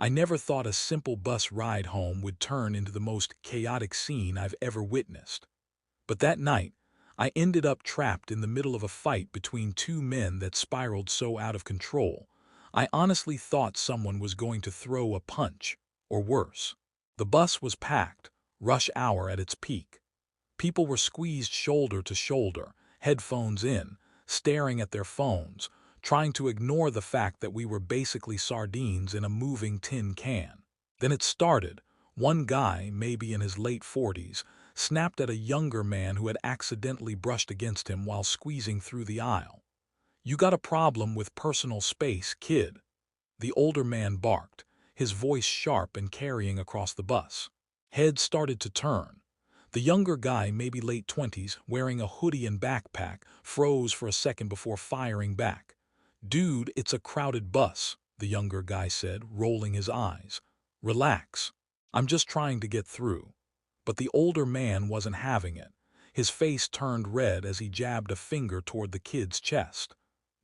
I never thought a simple bus ride home would turn into the most chaotic scene I've ever witnessed. But that night, I ended up trapped in the middle of a fight between two men that spiraled so out of control, I honestly thought someone was going to throw a punch, or worse. The bus was packed, rush hour at its peak. People were squeezed shoulder to shoulder, headphones in, staring at their phones, trying to ignore the fact that we were basically sardines in a moving tin can. Then it started. One guy, maybe in his late 40s, snapped at a younger man who had accidentally brushed against him while squeezing through the aisle. "You got a problem with personal space, kid," the older man barked, his voice sharp and carrying across the bus. Heads started to turn. The younger guy, maybe late 20s, wearing a hoodie and backpack, froze for a second before firing back. "Dude, it's a crowded bus," the younger guy said, rolling his eyes. "Relax. I'm just trying to get through." But the older man wasn't having it. His face turned red as he jabbed a finger toward the kid's chest.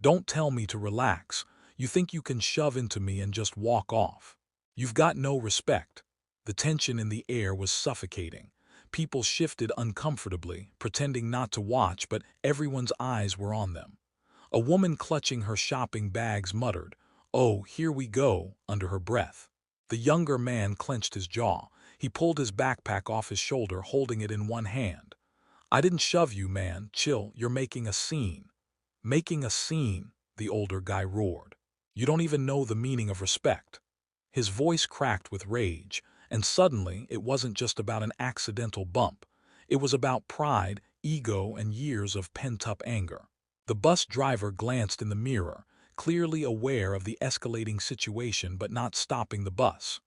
"Don't tell me to relax. You think you can shove into me and just walk off? You've got no respect." The tension in the air was suffocating. People shifted uncomfortably, pretending not to watch, but everyone's eyes were on them. A woman clutching her shopping bags muttered, "Oh, here we go," under her breath. The younger man clenched his jaw. He pulled his backpack off his shoulder, holding it in one hand. "I didn't shove you, man. Chill, you're making a scene." "Making a scene," the older guy roared. "You don't even know the meaning of respect." His voice cracked with rage, and suddenly it wasn't just about an accidental bump. It was about pride, ego, and years of pent-up anger. The bus driver glanced in the mirror, clearly aware of the escalating situation but not stopping the bus.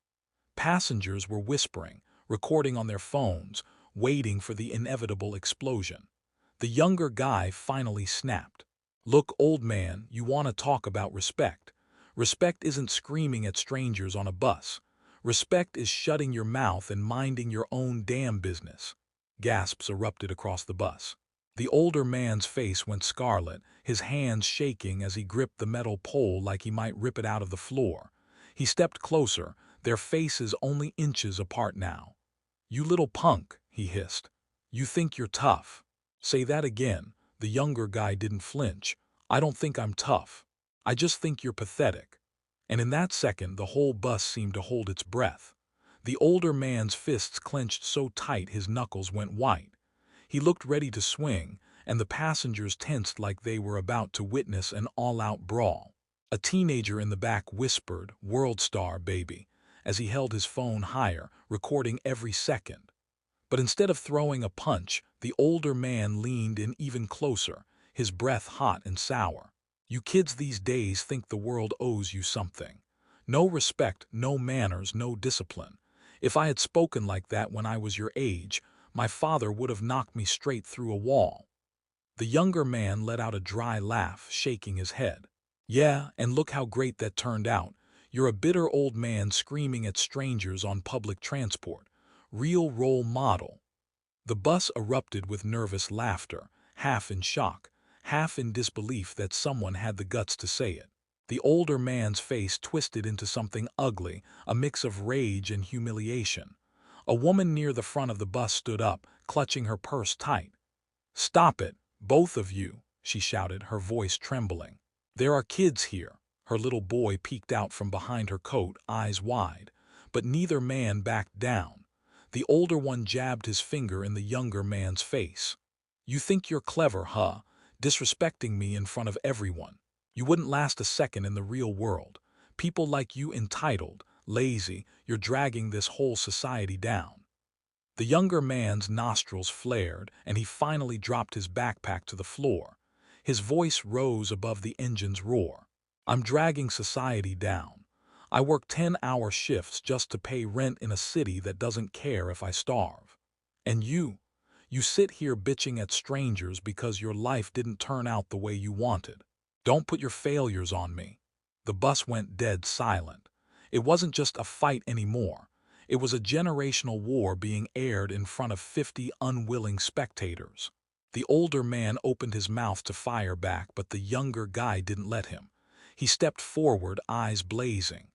Passengers were whispering, recording on their phones, waiting for the inevitable explosion. The younger guy finally snapped. "Look, old man, you want to talk about respect. Respect isn't screaming at strangers on a bus. Respect is shutting your mouth and minding your own damn business." Gasps erupted across the bus. The older man's face went scarlet, his hands shaking as he gripped the metal pole like he might rip it out of the floor. He stepped closer, their faces only inches apart now. "You little punk," he hissed. "You think you're tough." "Say that again." The younger guy didn't flinch. "I don't think I'm tough. I just think you're pathetic." And in that second, the whole bus seemed to hold its breath. The older man's fists clenched so tight his knuckles went white. He looked ready to swing, and the passengers tensed like they were about to witness an all-out brawl. A teenager in the back whispered, "World star, baby," as he held his phone higher, recording every second. But instead of throwing a punch, the older man leaned in even closer, his breath hot and sour. "You kids these days think the world owes you something. No respect, no manners, no discipline. If I had spoken like that when I was your age, my father would have knocked me straight through a wall." The younger man let out a dry laugh, shaking his head. "Yeah, and look how great that turned out. You're a bitter old man screaming at strangers on public transport. Real role model." The bus erupted with nervous laughter, half in shock, half in disbelief that someone had the guts to say it. The older man's face twisted into something ugly, a mix of rage and humiliation. A woman near the front of the bus stood up, clutching her purse tight. "Stop it, both of you," she shouted, her voice trembling. "There are kids here." Her little boy peeked out from behind her coat, eyes wide. But neither man backed down. The older one jabbed his finger in the younger man's face. "You think you're clever, huh? Disrespecting me in front of everyone. You wouldn't last a second in the real world. People like you entitled, lazy, you're dragging this whole society down." The younger man's nostrils flared, and he finally dropped his backpack to the floor. His voice rose above the engine's roar. "I'm dragging society down. I work 10-hour shifts just to pay rent in a city that doesn't care if I starve. And you sit here bitching at strangers because your life didn't turn out the way you wanted. Don't put your failures on me." The bus went dead silent. It wasn't just a fight anymore. It was a generational war being aired in front of 50 unwilling spectators. The older man opened his mouth to fire back, but the younger guy didn't let him. He stepped forward, eyes blazing.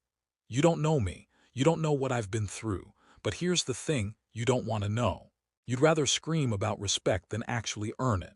"You don't know me. You don't know what I've been through, but here's the thing you don't want to know. You'd rather scream about respect than actually earn it."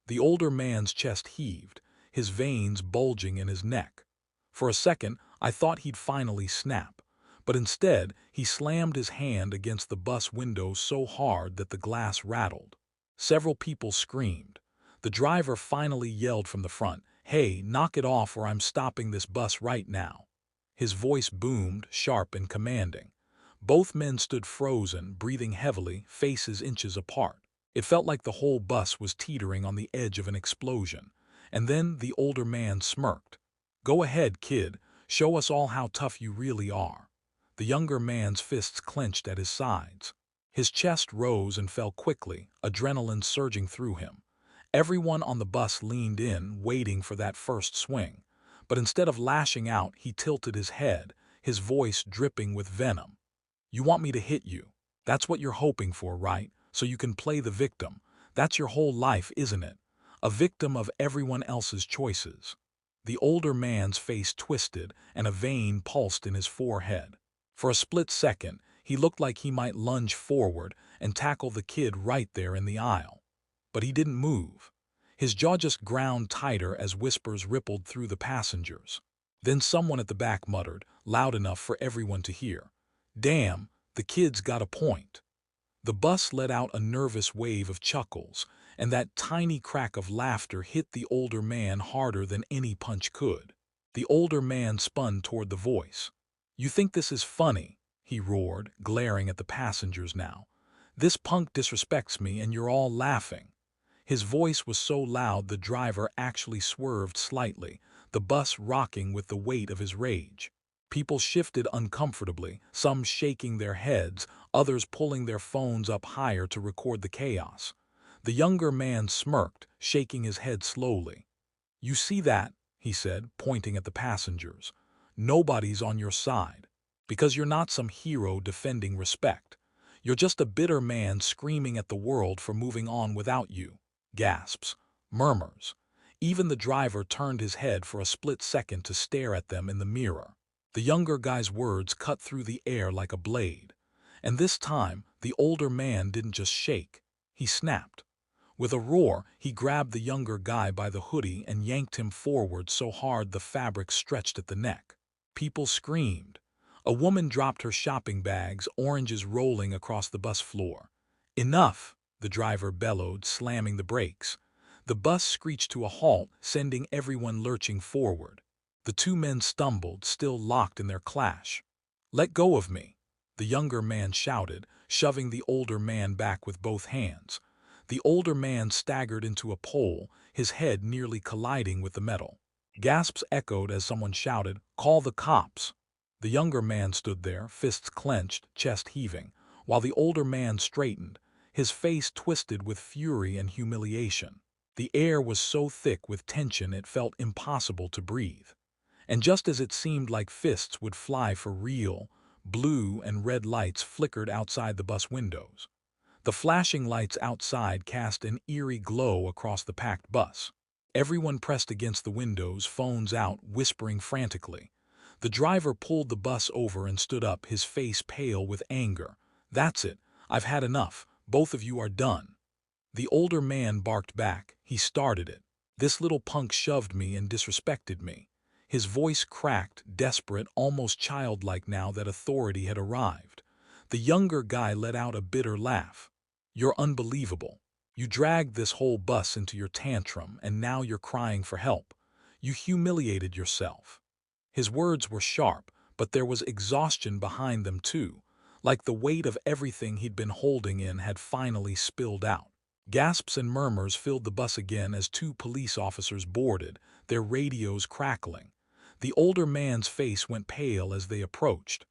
The older man's chest heaved, his veins bulging in his neck. For a second, I thought he'd finally snap, but instead, he slammed his hand against the bus window so hard that the glass rattled. Several people screamed. The driver finally yelled from the front, "Hey, knock it off or I'm stopping this bus right now." His voice boomed, sharp and commanding. Both men stood frozen, breathing heavily, faces inches apart. It felt like the whole bus was teetering on the edge of an explosion. And then the older man smirked. "Go ahead, kid. Show us all how tough you really are." The younger man's fists clenched at his sides. His chest rose and fell quickly, adrenaline surging through him. Everyone on the bus leaned in, waiting for that first swing. But instead of lashing out, he tilted his head, his voice dripping with venom. "You want me to hit you? That's what you're hoping for, right? So you can play the victim. That's your whole life, isn't it? A victim of everyone else's choices." The older man's face twisted and a vein pulsed in his forehead. For a split second, he looked like he might lunge forward and tackle the kid right there in the aisle. But he didn't move. His jaw just ground tighter as whispers rippled through the passengers. Then someone at the back muttered, loud enough for everyone to hear, "Damn, the kid's got a point." The bus let out a nervous wave of chuckles, and that tiny crack of laughter hit the older man harder than any punch could. The older man spun toward the voice. "You think this is funny?" he roared, glaring at the passengers now. "This punk disrespects me and you're all laughing." His voice was so loud the driver actually swerved slightly, the bus rocking with the weight of his rage. People shifted uncomfortably, some shaking their heads, others pulling their phones up higher to record the chaos. The younger man smirked, shaking his head slowly. "You see that?" he said, pointing at the passengers. "Nobody's on your side. Because you're not some hero defending respect. You're just a bitter man screaming at the world for moving on without you." Gasps. Murmurs. Even the driver turned his head for a split second to stare at them in the mirror. The younger guy's words cut through the air like a blade. And this time, the older man didn't just shake. He snapped. With a roar, he grabbed the younger guy by the hoodie and yanked him forward so hard the fabric stretched at the neck. People screamed. A woman dropped her shopping bags, oranges rolling across the bus floor. "Enough!" the driver bellowed, slamming the brakes. The bus screeched to a halt, sending everyone lurching forward. The two men stumbled, still locked in their clash. "Let go of me!" the younger man shouted, shoving the older man back with both hands. The older man staggered into a pole, his head nearly colliding with the metal. Gasps echoed as someone shouted, "Call the cops!" The younger man stood there, fists clenched, chest heaving, while the older man straightened, his face twisted with fury and humiliation. The air was so thick with tension it felt impossible to breathe. And just as it seemed like fists would fly for real, blue and red lights flickered outside the bus windows. The flashing lights outside cast an eerie glow across the packed bus. Everyone pressed against the windows, phones out, whispering frantically. The driver pulled the bus over and stood up, his face pale with anger. "That's it. I've had enough. Both of you are done." The older man barked back. He started it. "This little punk shoved me and disrespected me." His voice cracked, desperate, almost childlike now that authority had arrived. The younger guy let out a bitter laugh. "You're unbelievable. You dragged this whole bus into your tantrum, and now you're crying for help. You humiliated yourself." His words were sharp, but there was exhaustion behind them too, like the weight of everything he'd been holding in had finally spilled out. Gasps and murmurs filled the bus again as two police officers boarded, their radios crackling. The older man's face went pale as they approached.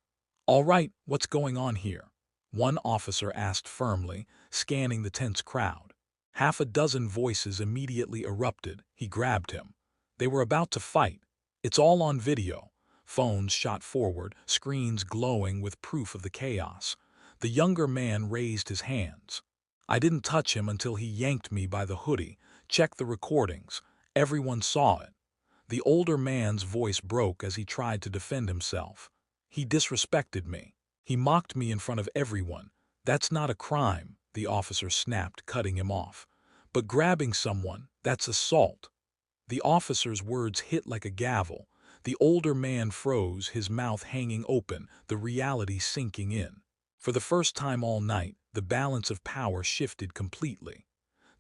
"All right, what's going on here?" one officer asked firmly, scanning the tense crowd. Half a dozen voices immediately erupted. He grabbed him. They were about to fight. "It's all on video." Phones shot forward, screens glowing with proof of the chaos. The younger man raised his hands. "I didn't touch him until he yanked me by the hoodie. Check the recordings. Everyone saw it." The older man's voice broke as he tried to defend himself. He disrespected me. He mocked me in front of everyone. That's not a crime, the officer snapped, cutting him off. But grabbing someone, that's assault. The officer's words hit like a gavel. The older man froze, his mouth hanging open, the reality sinking in. For the first time all night, the balance of power shifted completely.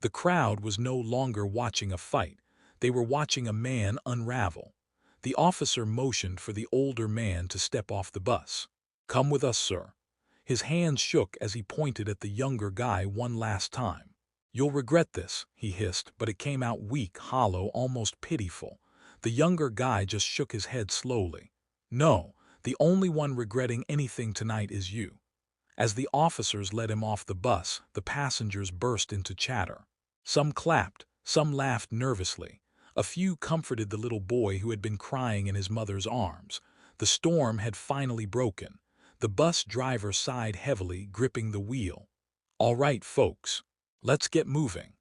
The crowd was no longer watching a fight. They were watching a man unravel. The officer motioned for the older man to step off the bus. "Come with us, sir." His hands shook as he pointed at the younger guy one last time. "You'll regret this," he hissed, but it came out weak, hollow, almost pitiful. The younger guy just shook his head slowly. "No, the only one regretting anything tonight is you." As the officers led him off the bus, the passengers burst into chatter. Some clapped, some laughed nervously. A few comforted the little boy who had been crying in his mother's arms. The storm had finally broken. The bus driver sighed heavily, gripping the wheel. "All right, folks, let's get moving."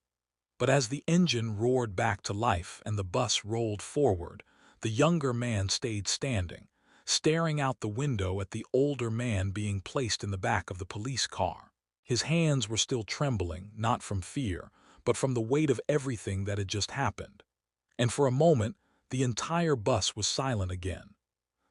But as the engine roared back to life and the bus rolled forward, the younger man stayed standing, staring out the window at the older man being placed in the back of the police car. His hands were still trembling, not from fear, but from the weight of everything that had just happened. And for a moment, the entire bus was silent again.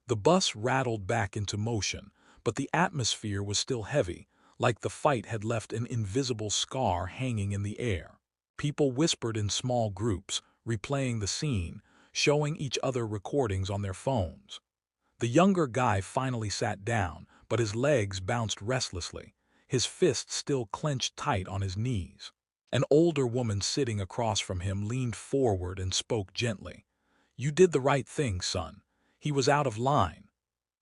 The bus rattled back into motion, but the atmosphere was still heavy, like the fight had left an invisible scar hanging in the air. People whispered in small groups, replaying the scene, showing each other recordings on their phones. The younger guy finally sat down, but his legs bounced restlessly, his fists still clenched tight on his knees. An older woman sitting across from him leaned forward and spoke gently. "You did the right thing, son. He was out of line."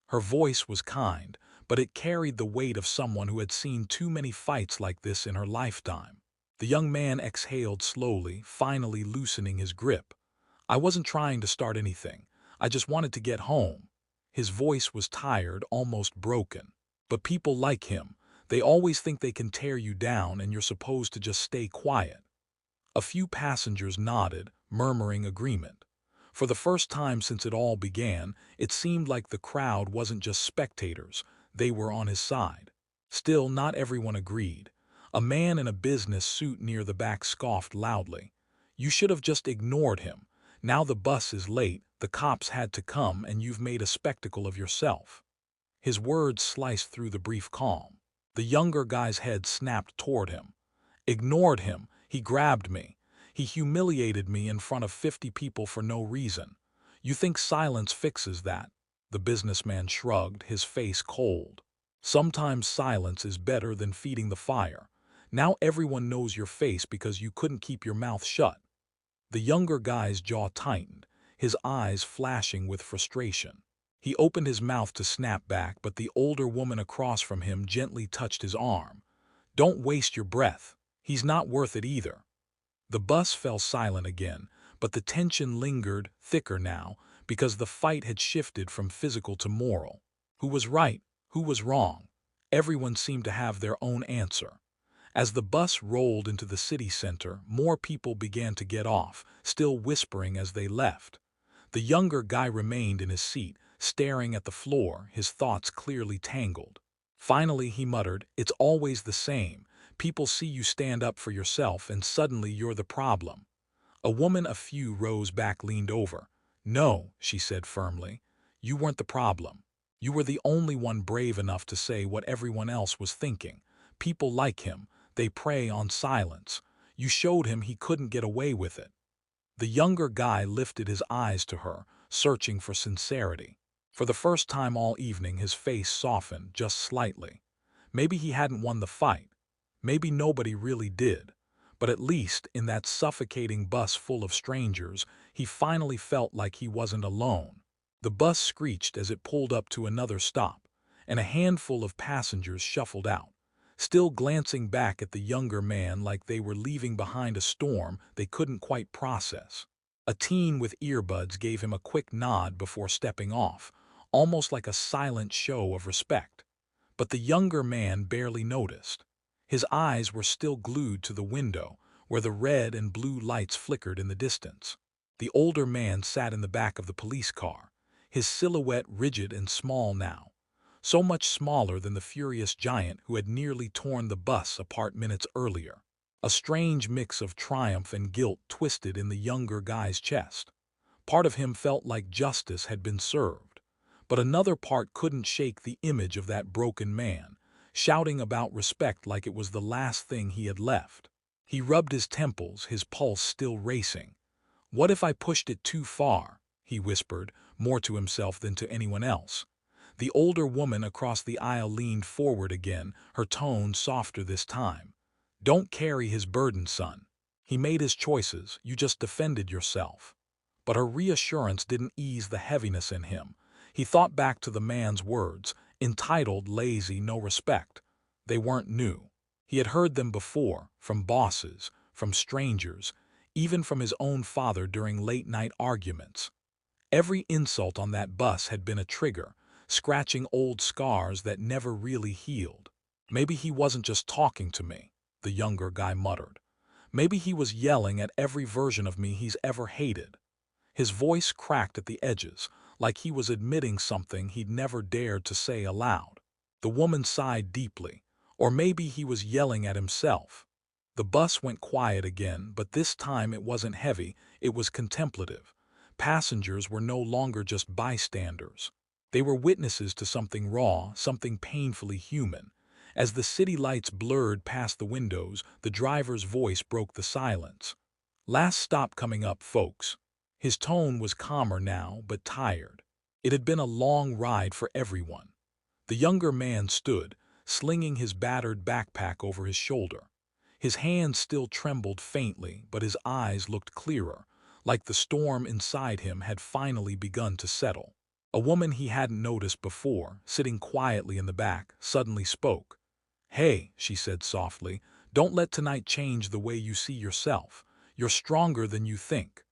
Her voice was kind, but it carried the weight of someone who had seen too many fights like this in her lifetime. The young man exhaled slowly, finally loosening his grip. "I wasn't trying to start anything. I just wanted to get home." His voice was tired, almost broken. "But people like him. They always think they can tear you down and you're supposed to just stay quiet." A few passengers nodded, murmuring agreement. For the first time since it all began, it seemed like the crowd wasn't just spectators, they were on his side. Still, not everyone agreed. A man in a business suit near the back scoffed loudly. "You should have just ignored him. Now the bus is late, the cops had to come, and you've made a spectacle of yourself." His words sliced through the brief calm. The younger guy's head snapped toward him. "Ignored him. He grabbed me. He humiliated me in front of 50 people for no reason. You think silence fixes that?" The businessman shrugged, his face cold. "Sometimes silence is better than feeding the fire. Now everyone knows your face because you couldn't keep your mouth shut." The younger guy's jaw tightened, his eyes flashing with frustration. He opened his mouth to snap back, but the older woman across from him gently touched his arm. "Don't waste your breath. He's not worth it either." The bus fell silent again, but the tension lingered, thicker now, because the fight had shifted from physical to moral. Who was right? Who was wrong? Everyone seemed to have their own answer. As the bus rolled into the city center, more people began to get off, still whispering as they left. The younger guy remained in his seat, staring at the floor, his thoughts clearly tangled. Finally, he muttered, "It's always the same. People see you stand up for yourself and suddenly you're the problem." A woman a few rows back leaned over. "No," she said firmly, "you weren't the problem. You were the only one brave enough to say what everyone else was thinking. People like him. They prey on silence. You showed him he couldn't get away with it." The younger guy lifted his eyes to her, searching for sincerity. For the first time all evening, his face softened just slightly. Maybe he hadn't won the fight. Maybe nobody really did. But at least, in that suffocating bus full of strangers, he finally felt like he wasn't alone. The bus screeched as it pulled up to another stop, and a handful of passengers shuffled out, still glancing back at the younger man like they were leaving behind a storm they couldn't quite process. A teen with earbuds gave him a quick nod before stepping off, almost like a silent show of respect. But the younger man barely noticed. His eyes were still glued to the window, where the red and blue lights flickered in the distance. The older man sat in the back of the police car, his silhouette rigid and small now. so much smaller than the furious giant who had nearly torn the bus apart minutes earlier. A strange mix of triumph and guilt twisted in the younger guy's chest. Part of him felt like justice had been served, but another part couldn't shake the image of that broken man, shouting about respect like it was the last thing he had left. He rubbed his temples, his pulse still racing. "What if I pushed it too far?" he whispered, more to himself than to anyone else. The older woman across the aisle leaned forward again, her tone softer this time. "Don't carry his burden, son. He made his choices, you just defended yourself." But her reassurance didn't ease the heaviness in him. He thought back to the man's words, entitled, lazy, no respect. They weren't new. He had heard them before, from bosses, from strangers, even from his own father during late-night arguments. Every insult on that bus had been a trigger, scratching old scars that never really healed. "Maybe he wasn't just talking to me," the younger guy muttered. "Maybe he was yelling at every version of me he's ever hated." His voice cracked at the edges, like he was admitting something he'd never dared to say aloud. The woman sighed deeply. Or maybe he was yelling at himself. The bus went quiet again, but this time it wasn't heavy, it was contemplative. Passengers were no longer just bystanders. They were witnesses to something raw, something painfully human. As the city lights blurred past the windows, the driver's voice broke the silence. "Last stop coming up, folks." His tone was calmer now, but tired. It had been a long ride for everyone. The younger man stood, slinging his battered backpack over his shoulder. His hands still trembled faintly, but his eyes looked clearer, like the storm inside him had finally begun to settle. A woman he hadn't noticed before, sitting quietly in the back, suddenly spoke. "Hey," she said softly, "don't let tonight change the way you see yourself. You're stronger than you think."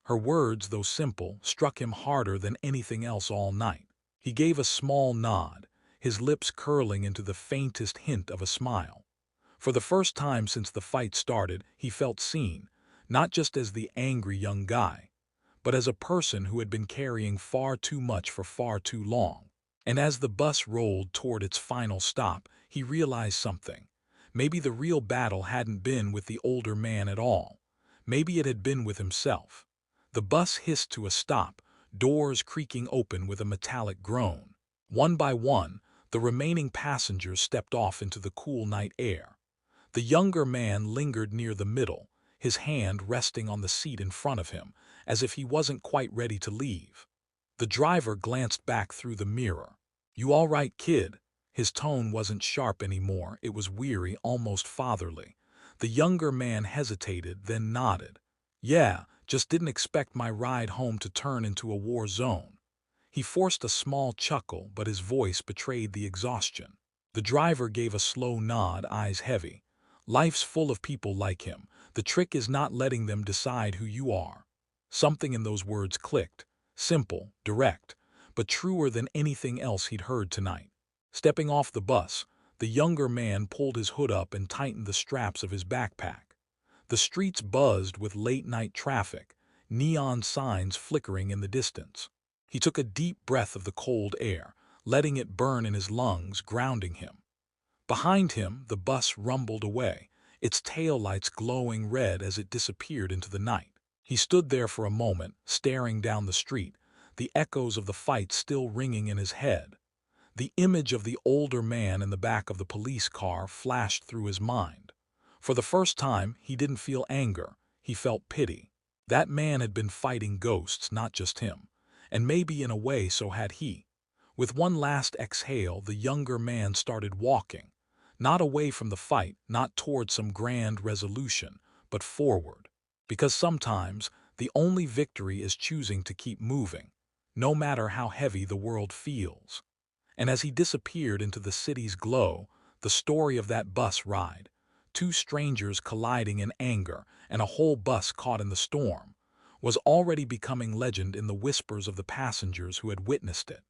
Her words, though simple, struck him harder than anything else all night. He gave a small nod, his lips curling into the faintest hint of a smile. For the first time since the fight started, he felt seen, not just as the angry young guy, but as a person who had been carrying far too much for far too long. And as the bus rolled toward its final stop, he realized something. Maybe the real battle hadn't been with the older man at all. Maybe it had been with himself. The bus hissed to a stop, doors creaking open with a metallic groan. One by one, the remaining passengers stepped off into the cool night air. The younger man lingered near the middle, his hand resting on the seat in front of him, as if he wasn't quite ready to leave. The driver glanced back through the mirror. "You all right, kid?" His tone wasn't sharp anymore, it was weary, almost fatherly. The younger man hesitated, then nodded. "Yeah, just didn't expect my ride home to turn into a war zone." He forced a small chuckle, but his voice betrayed the exhaustion. The driver gave a slow nod, eyes heavy. "Life's full of people like him. The trick is not letting them decide who you are." Something in those words clicked. Simple, direct, but truer than anything else he'd heard tonight. Stepping off the bus, the younger man pulled his hood up and tightened the straps of his backpack. The streets buzzed with late-night traffic, neon signs flickering in the distance. He took a deep breath of the cold air, letting it burn in his lungs, grounding him. Behind him, the bus rumbled away, its taillights glowing red as it disappeared into the night. He stood there for a moment, staring down the street, the echoes of the fight still ringing in his head. The image of the older man in the back of the police car flashed through his mind. For the first time, he didn't feel anger, he felt pity. That man had been fighting ghosts, not just him. And maybe in a way so had he. With one last exhale, the younger man started walking. Not away from the fight, not toward some grand resolution, but forward. Because sometimes, the only victory is choosing to keep moving, no matter how heavy the world feels. And as he disappeared into the city's glow, the story of that bus ride, two strangers colliding in anger and a whole bus caught in the storm, was already becoming legend in the whispers of the passengers who had witnessed it.